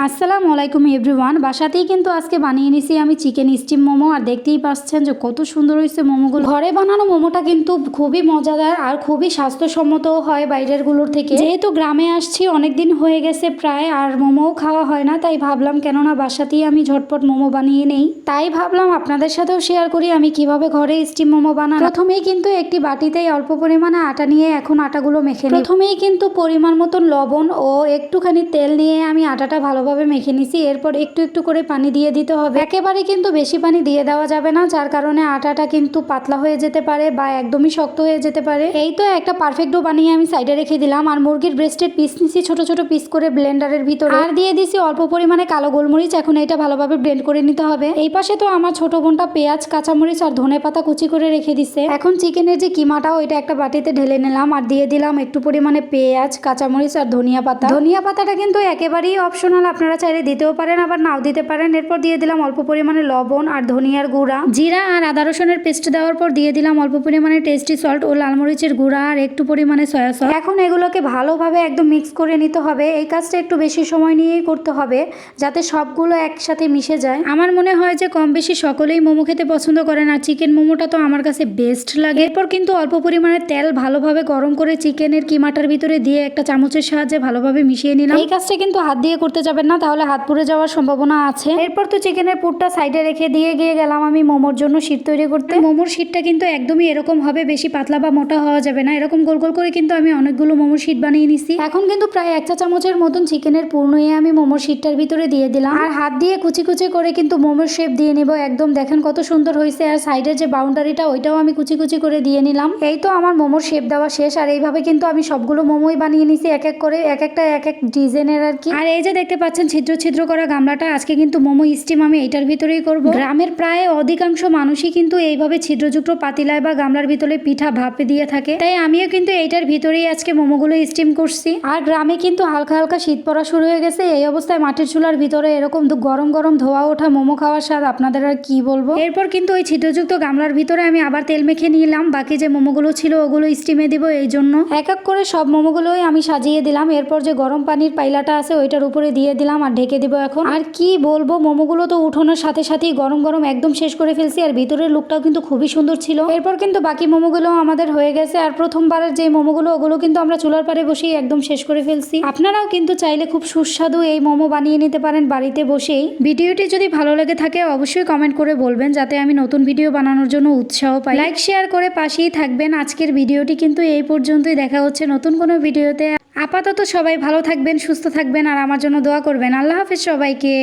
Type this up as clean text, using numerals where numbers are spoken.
আসসালামু আলাইকুম এভরিওয়ান। বাসাতেই কিন্তু আজকে বানিয়ে নিছি আমি চিকেন স্টিম মোমো। আর দেখতেই পাচ্ছেন যে কত সুন্দর হয়েছে মোমোগুলো। ঘরে বানানো মোমোটা কিন্তু খুবই মজাদার আর খুবই স্বাস্থ্যসম্মতও হয় বাইরের গুলোর থেকে। যেহেতু গ্রামে আসছি অনেকদিন হয়ে গেছে প্রায়, আর মোমোও খাওয়া হয় না, তাই ভাবলাম কেননা বাসাতেই আমি ঝটপট মোমো বানিয়ে নেই। তাই ভাবলাম আপনাদের সাথেও শেয়ার করি আমি কিভাবে ঘরে স্টিম মোমো বানাই। প্রথমেই কিন্তু একটি বাটিতেই অল্প পরিমাণে আটা নিয়ে এখন আটাগুলো মেখে নিই। প্রথমেই কিন্তু পরিমাণ মতন লবণ ও একটুখানি তেল নিয়ে আমি আটাটা ভালোভাবে মেখে নিছি। এরপর একটু একটু করে পানি দিয়ে দিতে হবে। একেবারে কিন্তু বেশি পানি দিয়ে দেওয়া যাবে না, যার কারণে আটাটা কিন্তু পাতলা হয়ে যেতে পারে বা একদমই শক্ত হয়ে যেতে পারে। এই তো একটা পারফেক্ট ডো বানিয়ে আমি সাইডে রেখে দিলাম। আর মুরগির ব্রেস্টের পিস নিছি ছোট ছোট পিস করে ব্লেন্ডারের ভিতরে, আর দিয়ে দিছি অল্প পরিমাণে কালো গোলমরিচ। এখন এটা ভালোভাবে ব্লেন্ড করে নিতে হবে। এই পাশে তো আমার ছোট বোনটা পেঁয়াজ, কাঁচামরিচ আর ধনেপাতা কুচি করে রেখে দিছে। এখন চিকেনের যে কিমাটা ওইটা একটা বাটিতে ঢেলে নিলাম আর দিয়ে দিলাম একটু পরিমাণে পেঁয়াজ, কাঁচামরিচ আর ধনিয়া পাতা। ধনিয়া পাতাটা কিন্তু একেবারেই অপশনাল, আপনারা চাইলে দিতেও পারেন আবার নাও দিতে পারেন। এরপর দিয়ে দিলাম অল্প পরিমাণে লবণ আর ধনিয়ার গুঁড়া, জিরা আর আদা রসুনের পেস্ট দেওয়ার পর দিয়ে দিলাম অল্প পরিমাণে টেস্টি সল্ট ও লাল মরিচের গুঁড়া আর একটু পরিমাণে সয়া সস। এখন এগুলোকে ভালোভাবে একদম মিক্স করে নিতে হবে। এই কাজটা একটু বেশি সময় নিয়েই করতে হবে যাতে সবগুলো একসাথে মিশে যায়। আমার মনে হয় যে কম বেশি সকলেই মোমো খেতে পছন্দ করেন, আর চিকেন মোমোটা তো আমার কাছে বেস্ট লাগে। এরপর কিন্তু অল্প পরিমাণে তেল ভালোভাবে গরম করে চিকেনের কিমাটার ভিতরে দিয়ে একটা চামচের সাহায্যে ভালোভাবে মিশিয়ে নিলাম। এই কাজটা কিন্তু হাত দিয়ে করতে যাবেন না, তাহলে হাত পুড়ে যাওয়ার সম্ভাবনা আছে। এরপর তো চিকেনের পুরটা সাইডে রেখে দিয়ে গিয়ে গেলাম আমি মোমোর জন্য শীট তৈরি করতে। মোমোর শীটটা কিন্তু একদমই এরকম হবে, বেশি পাতলা বা মোটা হওয়া যাবে না। এরকম গোল গোল করে কিন্তু আমি অনেকগুলো মোমোর শীট বানিয়ে নিছি। এখন কিন্তু প্রায় 1 চা চামচের মতন চিকেনের পুর নিয়ে আমি মোমোর শীটটার ভিতরে দিয়ে দিলাম আর হাত দিয়ে কুচি কুচি করে কিন্তু মোমোর শেপ দিয়ে নিব। একদম দেখেন কত সুন্দর হয়েছে। আর সাইডের যে বাউন্ডারিটা ওইটাও আমি কুচি কুচি করে দিয়ে নিলাম। এই তো আমার মোমোর শেপ দেওয়া শেষ। আর এইভাবে কিন্তু আমি সবগুলো মোমোই বানিয়ে নিছি এক এক করে, এক একটা এক এক ডিজাইনের আর কি। আর এই যে দেখতে পাচ্ছেন ছিদ্র ছিদ্র করা গামলাটা, আজকে কিন্তু মোমো স্টিম আমি এইটার ভিতরেই করব। গ্রামের প্রায় অধিকাংশ মানুষই কিন্তু এইভাবে ছিদ্রযুক্ত পাতিলায় বা গামলার ভিতরে পিঠা ভাপে দিয়ে থাকে, তাই আমিও কিন্তু এইটার ভিতরেই আজকে মোমোগুলো স্টিম করছি। আর গ্রামে কিন্তু হালকা হালকা শীত পড়া শুরু হয়ে গেছে। এই অবস্থায় মাটির চুলার ভিতরে এরকম গরম গরম ধোয়া ওঠা মোমো খাওয়ার স্বাদ আপনাদের আর কি বলবো। এরপর কিন্তু ওই ছিদ্রযুক্ত গামলার ভিতরে আমি আবার তেল মেখে নিলাম। বাকি যে মোমোগুলো ছিল ওগুলো স্টিমে দিব, এই জন্য এক এক করে সব মোমোগুলোই আমি সাজিয়ে দিলাম। এরপর যে গরম পানির পাইলাটা আছে ওইটার উপরে দিয়ে দিলাম আর ঢেকে দিব এখন। আর কি বলবো, মোমোগুলো তো উঠানোর সাথে সাথেই গরম গরম একদম শেষ করে ফেলছি। আর ভিতরের লুকটাও কিন্তু খুবই সুন্দর ছিল। এরপর কিন্তু বাকি মোমোগুলো আমাদের হয়ে গেছে। আর প্রথমবারের যে মোমোগুলো ওগুলো কিন্তু আমরা চুলার পারে বসেই একদম শেষ করে ফেলছি। আপনারাও কিন্তু চাইলে খুব সুস্বাদু এই মোমো বানিয়ে নিতে পারেন বাড়িতে বসেই। ভিডিওটি যদি ভালো লেগে থাকে অবশ্যই কমেন্ট করে বলবেন, যাতে আমি নতুন ভিডিও বানানোর জন্য উৎসাহ পাই। লাইক শেয়ার করে পাশেই থাকবেন। আজকের ভিডিওটি কিন্তু এই পর্যন্তই। দেখা হচ্ছে নতুন কোনো ভিডিওতে। আপাতত সবাই ভালো থাকবেন, সুস্থ থাকবেন আর আমার জন্য দোয়া করবেন। আল্লাহ হাফেজ সবাইকে।